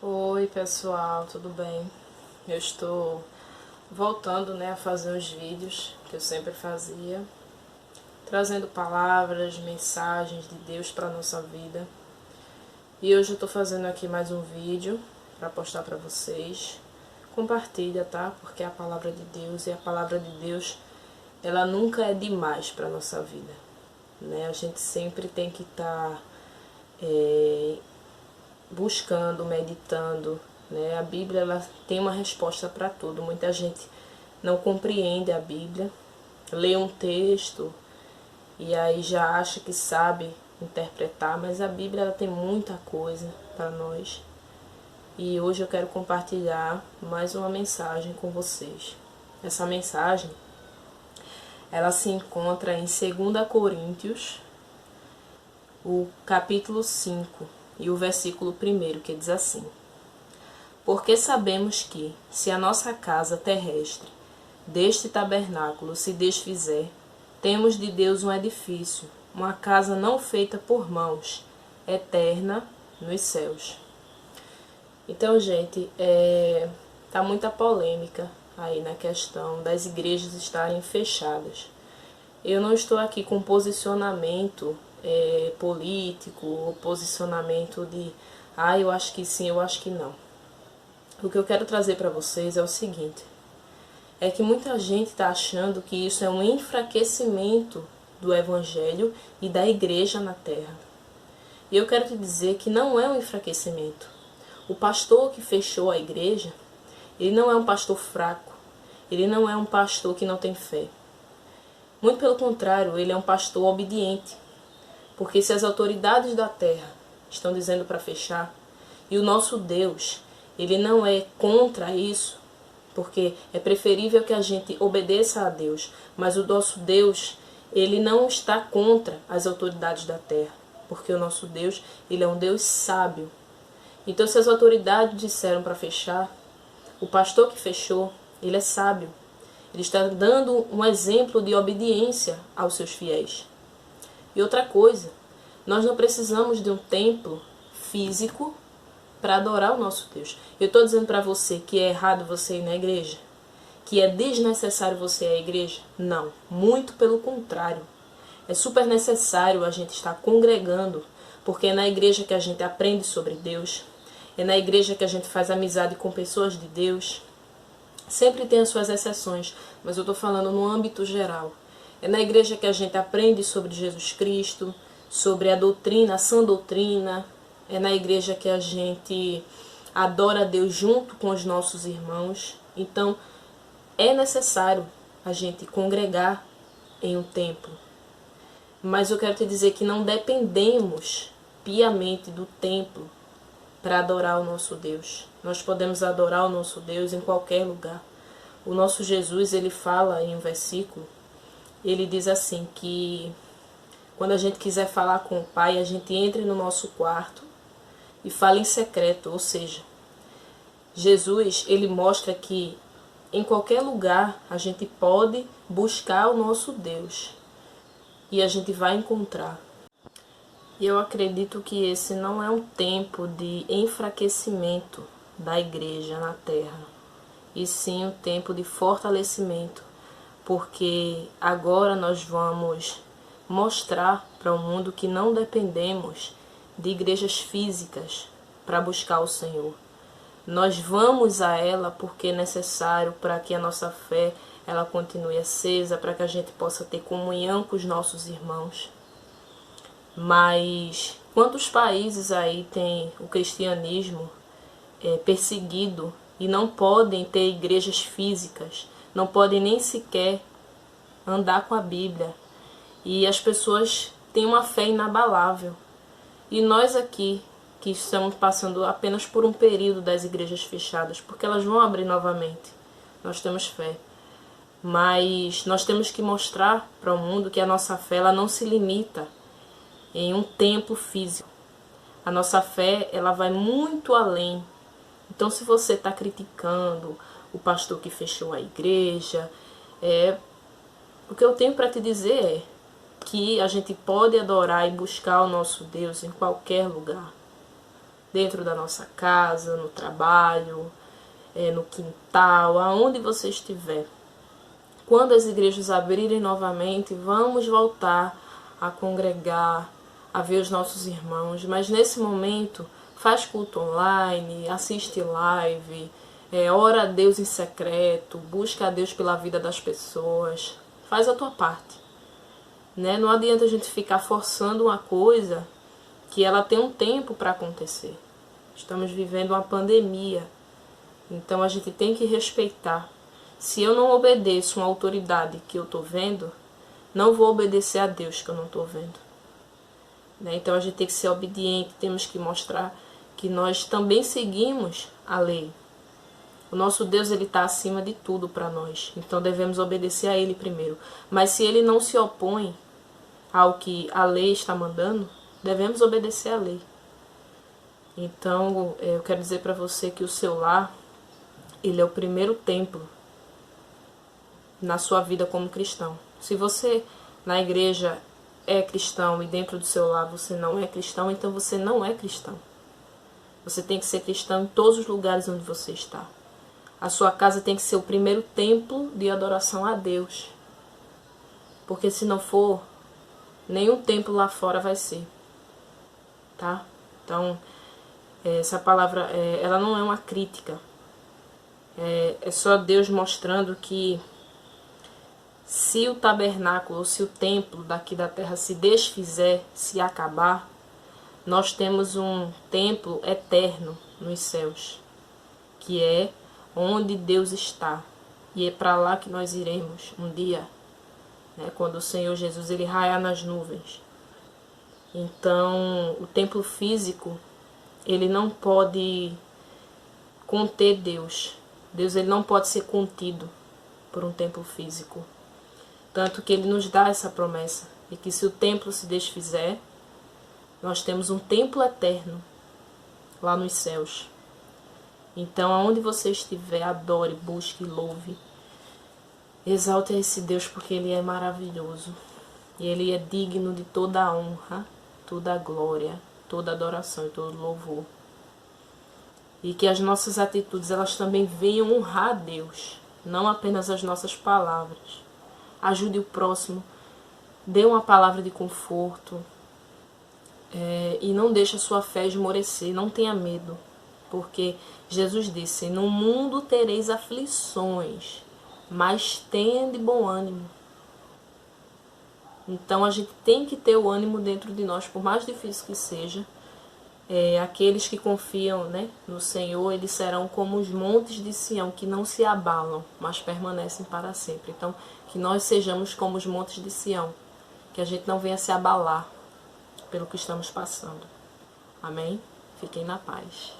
Oi pessoal, tudo bem? Eu estou voltando, a fazer os vídeos que eu sempre fazia, trazendo palavras, mensagens de Deus para nossa vida. E hoje eu estou fazendo aqui mais um vídeo para postar para vocês. Compartilha, tá? Porque é a palavra de Deus, e a palavra de Deus, ela nunca é demais para nossa vida, né? A gente sempre tem que estar buscando, meditando, né? A Bíblia, ela tem uma resposta para tudo. Muita gente não compreende a Bíblia, lê um texto e aí já acha que sabe interpretar, mas a Bíblia, ela tem muita coisa para nós. E hoje eu quero compartilhar mais uma mensagem com vocês. Essa mensagem, ela se encontra em 2 Coríntios, o capítulo 5 e o versículo 1, que diz assim: Porque sabemos que, se a nossa casa terrestre deste tabernáculo se desfizer, temos de Deus um edifício, uma casa não feita por mãos, eterna nos céus. Então, gente, tá muita polêmica aí na questão das igrejas estarem fechadas. Eu não estou aqui com posicionamento político, ou posicionamento de eu acho que sim, eu acho que não. O que eu quero trazer para vocês é o seguinte: é que muita gente está achando que isso é um enfraquecimento do Evangelho e da igreja na terra. E eu quero te dizer que não é um enfraquecimento. O pastor que fechou a igreja, ele não é um pastor fraco, ele não é um pastor que não tem fé. Muito pelo contrário, ele é um pastor obediente. Porque se as autoridades da terra estão dizendo para fechar, e o nosso Deus, ele não é contra isso, porque é preferível que a gente obedeça a Deus, mas o nosso Deus, ele não está contra as autoridades da terra, porque o nosso Deus, ele é um Deus sábio. Então, se as autoridades disseram para fechar, o pastor que fechou, ele é sábio. Ele está dando um exemplo de obediência aos seus fiéis. E outra coisa, nós não precisamos de um templo físico para adorar o nosso Deus. Eu estou dizendo para você que é errado você ir na igreja? Que é desnecessário você ir à igreja? Não, muito pelo contrário. É super necessário a gente estar congregando, porque é na igreja que a gente aprende sobre Deus, é na igreja que a gente faz amizade com pessoas de Deus. Sempre tem as suas exceções, mas eu estou falando no âmbito geral. É na igreja que a gente aprende sobre Jesus Cristo, sobre a doutrina, a sã doutrina. É na igreja que a gente adora a Deus junto com os nossos irmãos. Então, é necessário a gente congregar em um templo. Mas eu quero te dizer que não dependemos piamente do templo para adorar o nosso Deus. Nós podemos adorar o nosso Deus em qualquer lugar. O nosso Jesus, ele fala em um versículo, ele diz assim que quando a gente quiser falar com o Pai, a gente entre no nosso quarto e fala em secreto. Ou seja, Jesus, ele mostra que em qualquer lugar a gente pode buscar o nosso Deus e a gente vai encontrar. E eu acredito que esse não é um tempo de enfraquecimento da igreja na terra, e sim um tempo de fortalecimento, porque agora nós vamos mostrar para o mundo que não dependemos de igrejas físicas para buscar o Senhor. Nós vamos a ela porque é necessário para que a nossa fé ela continue acesa, para que a gente possa ter comunhão com os nossos irmãos. Mas quantos países aí tem o cristianismo perseguido e não podem ter igrejas físicas, não podem nem sequer andar com a Bíblia, e as pessoas têm uma fé inabalável. E nós aqui, que estamos passando apenas por um período das igrejas fechadas, porque elas vão abrir novamente, nós temos fé. Mas nós temos que mostrar para o mundo que a nossa fé ela não se limita em um templo físico. A nossa fé ela vai muito além. Então, se você está criticando o pastor que fechou a igreja, o que eu tenho para te dizer é que a gente pode adorar e buscar o nosso Deus em qualquer lugar. dentro da nossa casa, no trabalho, no quintal, aonde você estiver. Quando as igrejas abrirem novamente, vamos voltar a congregar, a ver os nossos irmãos. Mas nesse momento, faz culto online, assiste live, ora a Deus em secreto, busca a Deus pela vida das pessoas. Faz a tua parte. Né? Não adianta a gente ficar forçando uma coisa que ela tem um tempo para acontecer. Estamos vivendo uma pandemia, então a gente tem que respeitar. Se eu não obedeço uma autoridade que eu estou vendo, não vou obedecer a Deus que eu não estou vendo. Né? Então a gente tem que ser obediente, temos que mostrar que nós também seguimos a lei. O nosso Deus, ele está acima de tudo para nós, então devemos obedecer a Ele primeiro. Mas se Ele não se opõe ao que a lei está mandando, devemos obedecer à lei. Então eu quero dizer para você que o seu lar, ele é o primeiro templo na sua vida como cristão. Se você na igreja é cristão e dentro do seu lar você não é cristão, então você não é cristão. Você tem que ser cristão em todos os lugares onde você está. A sua casa tem que ser o primeiro templo de adoração a Deus. Porque se não for, nenhum templo lá fora vai ser. Tá? Então, essa palavra, ela não é uma crítica. É só Deus mostrando que se o tabernáculo, ou se o templo daqui da terra se desfizer, se acabar, nós temos um templo eterno nos céus, que é onde Deus está. E é para lá que nós iremos um dia, né, quando o Senhor Jesus ele raiar nas nuvens. Então, o templo físico, ele não pode conter Deus. Deus ele não pode ser contido por um templo físico. Tanto que ele nos dá essa promessa, de que se o templo se desfizer, nós temos um templo eterno lá nos céus. Então, aonde você estiver, adore, busque, louve. Exalte esse Deus, porque Ele é maravilhoso. E Ele é digno de toda a honra, toda a glória, toda a adoração e todo louvor. E que as nossas atitudes, elas também venham honrar a Deus, não apenas as nossas palavras. Ajude o próximo, dê uma palavra de conforto, e não deixe a sua fé esmorecer, não tenha medo, porque Jesus disse, no mundo tereis aflições, mas tende bom ânimo. Então a gente tem que ter o ânimo dentro de nós, por mais difícil que seja. Aqueles que confiam, né, no Senhor, eles serão como os montes de Sião, que não se abalam, mas permanecem para sempre. Então, que nós sejamos como os montes de Sião, que a gente não venha se abalar pelo que estamos passando. Amém? Fiquem na paz.